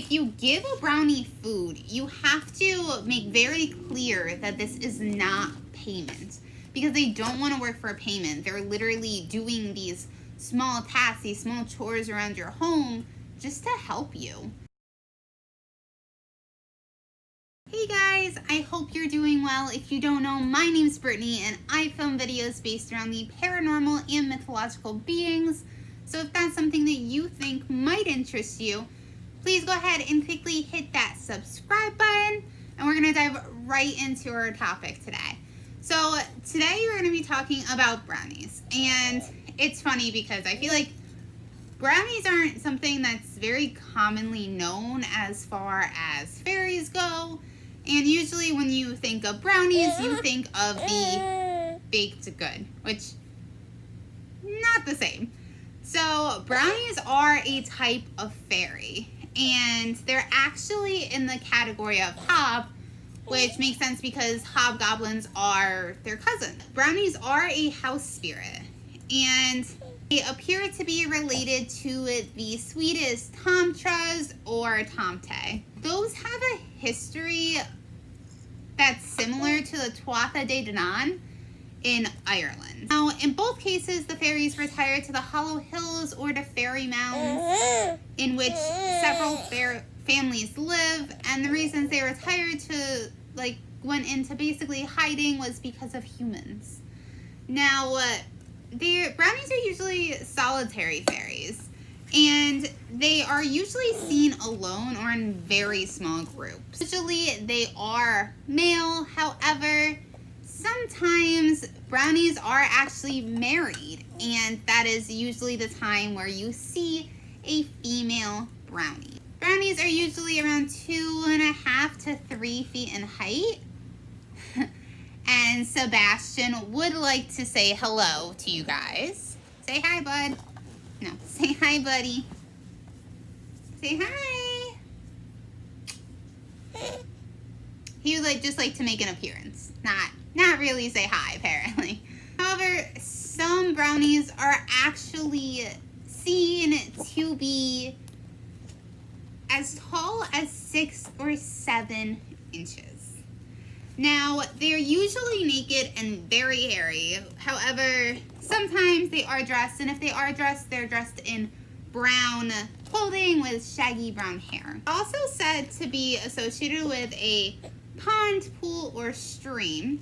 If you give a brownie food, you have to make very clear that this is not payment, because they don't want to work for a payment. They're literally doing these small tasks, these small chores around your home just to help you. Hey guys, I hope you're doing well. If you don't know, my name's Brittany and I film videos based around the paranormal and mythological beings. So if that's something that you think might interest you, please go ahead and quickly hit that subscribe button, and we're going to dive right into our topic today. So today we're going to be talking about brownies, and it's funny because I feel like brownies aren't something that's very commonly known as far as fairies go, and usually when you think of brownies, you think of the baked good, which not the same. So brownies are a type of fairy, and they're actually in the category of hob, which makes sense because hobgoblins are their cousins. Brownies are a house spirit, and they appear to be related to the Swedish tomtras or tomte. Those have a history that's similar to the Tuatha De Danann in Ireland. Now, in both cases, the fairies retire to the Hollow Hills or the fairy mounds in which several families live, and the reasons they retired to, went into basically hiding was because of humans. Now, brownies are usually solitary fairies, and they are usually seen alone or in very small groups. Usually they are male, however, sometimes brownies are actually married, and that is usually the time where you see a female brownie. Brownies are usually around 2.5 to 3 feet in height. And Sebastian would like to say hello to you guys. Say hi, bud. No, say hi, buddy. Say hi. He would just like to make an appearance. Not really say hi, apparently. However, some brownies are actually seen to be as tall as 6 or 7 inches. Now, they're usually naked and very hairy. However, sometimes they are dressed, and if they are dressed, they're dressed in brown clothing with shaggy brown hair. Also said to be associated with a pond, pool, or stream,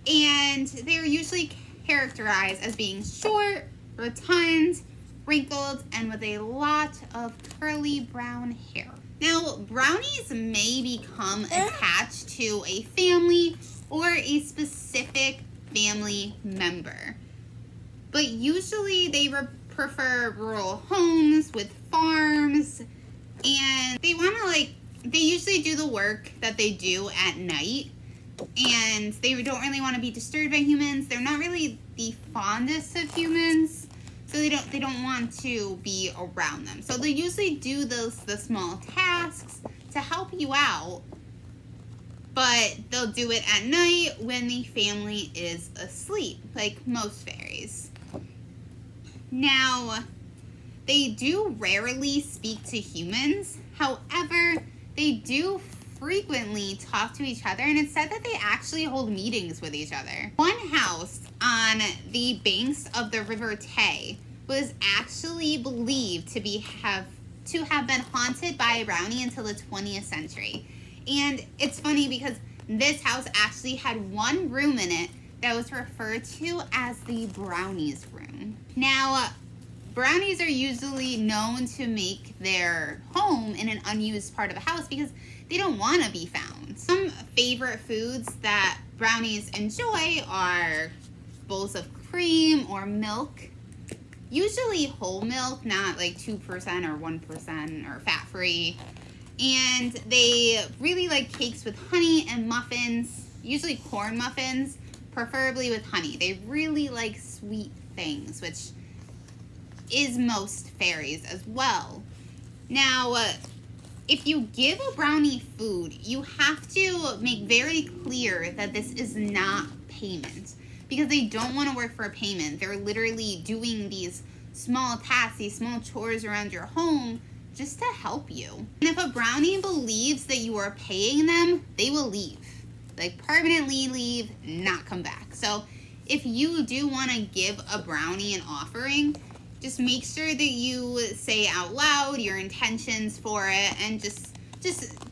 and they're usually characterized as being short, rotund, wrinkled, and with a lot of curly brown hair. Now, brownies may become attached to a family or a specific family member, but usually they prefer rural homes with farms, and they they usually do the work that they do at night, and they don't really want to be disturbed by humans. They're not really the fondest of humans, so they don't want to be around them. So they usually do the small tasks to help you out, but they'll do it at night when the family is asleep, like most fairies. Now, they do rarely speak to humans. However, they do frequently talk to each other, and it's said that they actually hold meetings with each other. One house on the banks of the River Tay was actually believed to have been haunted by a brownie until the 20th century. And it's funny because this house actually had one room in it that was referred to as the brownies room. Now, brownies are usually known to make their home in an unused part of the house because they don't want to be found. Some favorite foods that brownies enjoy are bowls of cream or milk, usually whole milk, not like 2% or 1% or fat-free. And they really like cakes with honey and muffins, usually corn muffins, preferably with honey. They really like sweet things, which is most fairies as well. Now, if you give a brownie food, you have to make very clear that this is not payment, because they don't want to work for a payment. They're literally doing these small tasks, these small chores around your home just to help you. And if a brownie believes that you are paying them, they will leave. Like permanently leave, not come back. So if you do want to give a brownie an offering, just make sure that you say out loud your intentions for it, and just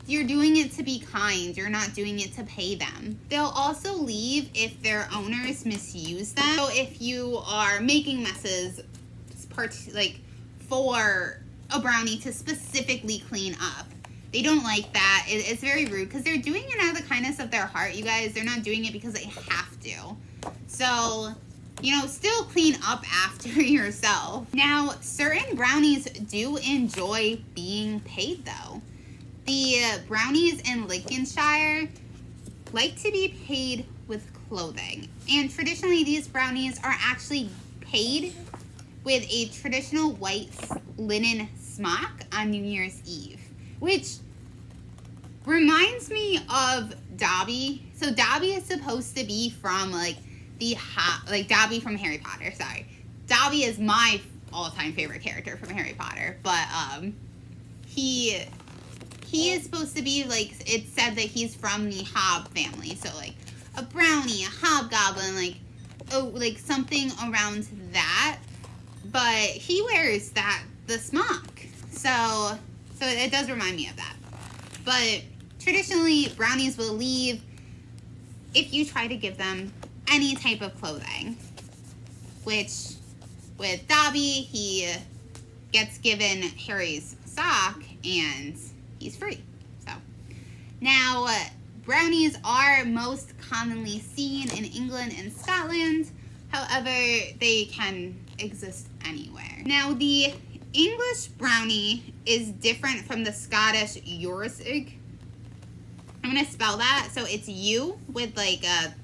you're doing it to be kind. You're not doing it to pay them. They'll also leave if their owners misuse them. So if you are making messes, like for a brownie to specifically clean up, they don't like that. It's very rude because they're doing it out of the kindness of their heart, you guys. They're not doing it because they have to. So, you know, still clean up after yourself. Now, certain brownies do enjoy being paid though. The brownies in Lincolnshire like to be paid with clothing. And traditionally, these brownies are actually paid with a traditional white linen smock on New Year's Eve, which reminds me of Dobby. So Dobby is supposed to be from like Dobby from Harry Potter. Sorry, Dobby is my all-time favorite character from Harry Potter, but he is supposed to be like, it's said that he's from the Hob family. So like a brownie, a hobgoblin, like something around that. But he wears the smock. So it does remind me of that. But traditionally, brownies will leave if you try to give them any type of clothing. Which, with Dobby, he gets given Harry's sock and he's free. So, now, brownies are most commonly seen in England and Scotland. However, they can exist anywhere. Now, the English brownie is different from the Scottish Eurisig. I'm going to spell that. So it's U with like a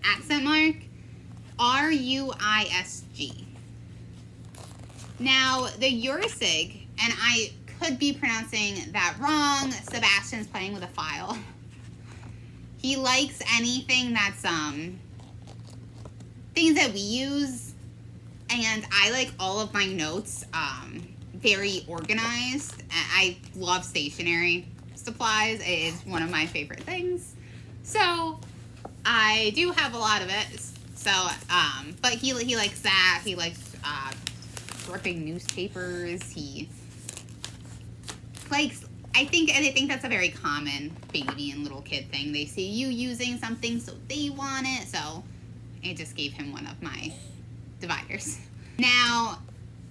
accent mark. R-U-I-S-G. Now, the Eurisig, and I could be pronouncing that wrong. Sebastian's playing with a file. He likes anything that's things that we use, and I like all of my notes very organized. I love stationery supplies. It is one of my favorite things. So I do have a lot of it. So, but he likes that. He likes ripping newspapers. He likes, I think that's a very common baby and little kid thing. They see you using something, so they want it. So I just gave him one of my dividers. Now,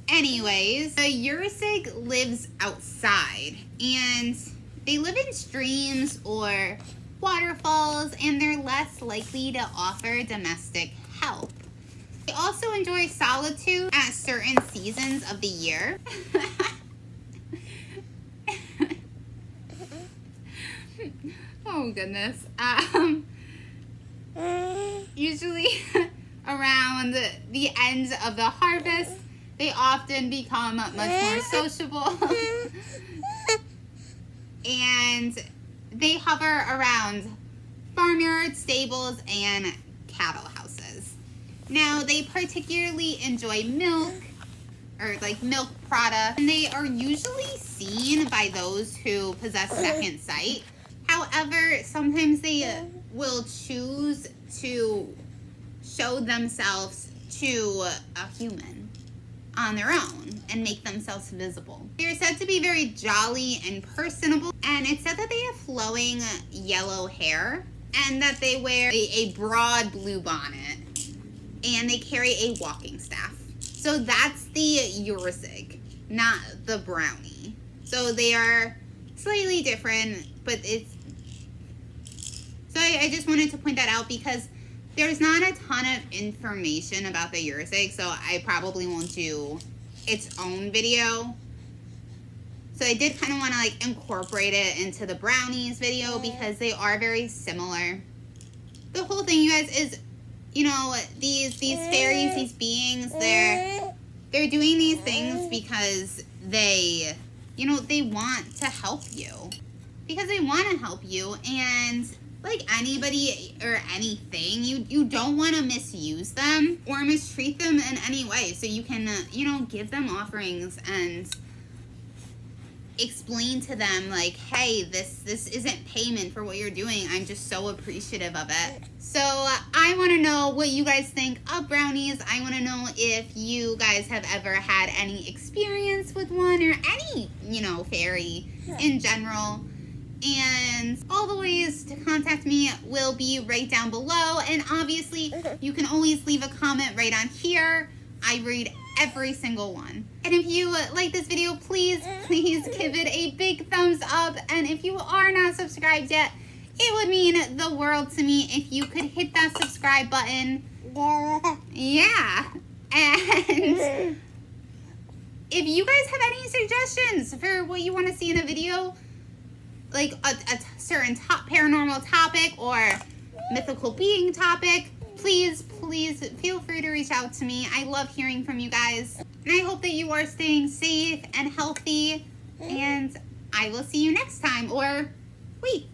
anyways, the Eurisig lives outside, and they live in streams or waterfalls, and they're less likely to offer domestic help. They also enjoy solitude at certain seasons of the year. Oh goodness. Usually around the end of the harvest, they often become much more sociable. And they hover around farmyards, stables, and cattle houses. Now, they particularly enjoy milk, or like milk products, and they are usually seen by those who possess second sight. However, sometimes they will choose to show themselves to a human on their own and make themselves visible. They're said to be very jolly and personable, and it's said that they have flowing yellow hair and that they wear a broad blue bonnet, and they carry a walking staff. So that's the Eurisig, not the brownie. So they are slightly different, but it's... So I just wanted to point that out because there's not a ton of information about the Eurisig, so I probably won't do its own video. So I did kind of want to like incorporate it into the brownies video because they are very similar. The whole thing, you guys, is, you know, these fairies, these beings, they're doing these things because they, you know, they want to help you. Because they want to help you, and like anybody or anything, you don't want to misuse them or mistreat them in any way. So you can, you know, give them offerings and explain to them, like, hey, this isn't payment for what you're doing. I'm just so appreciative of it. So I want to know what you guys think of brownies. I want to know if you guys have ever had any experience with one, or any, fairy in general. And all the ways to contact me will be right down below. And obviously, you can always leave a comment right on here. I read every single one. And if you like this video, please give it a big thumbs up. And if you are not subscribed yet, it would mean the world to me if you could hit that subscribe button. Yeah. And if you guys have any suggestions for what you want to see in a video, like a certain paranormal topic or mythical being topic, please feel free to reach out to me. I love hearing from you guys. And I hope that you are staying safe and healthy. And I will see you next time. Or, wait.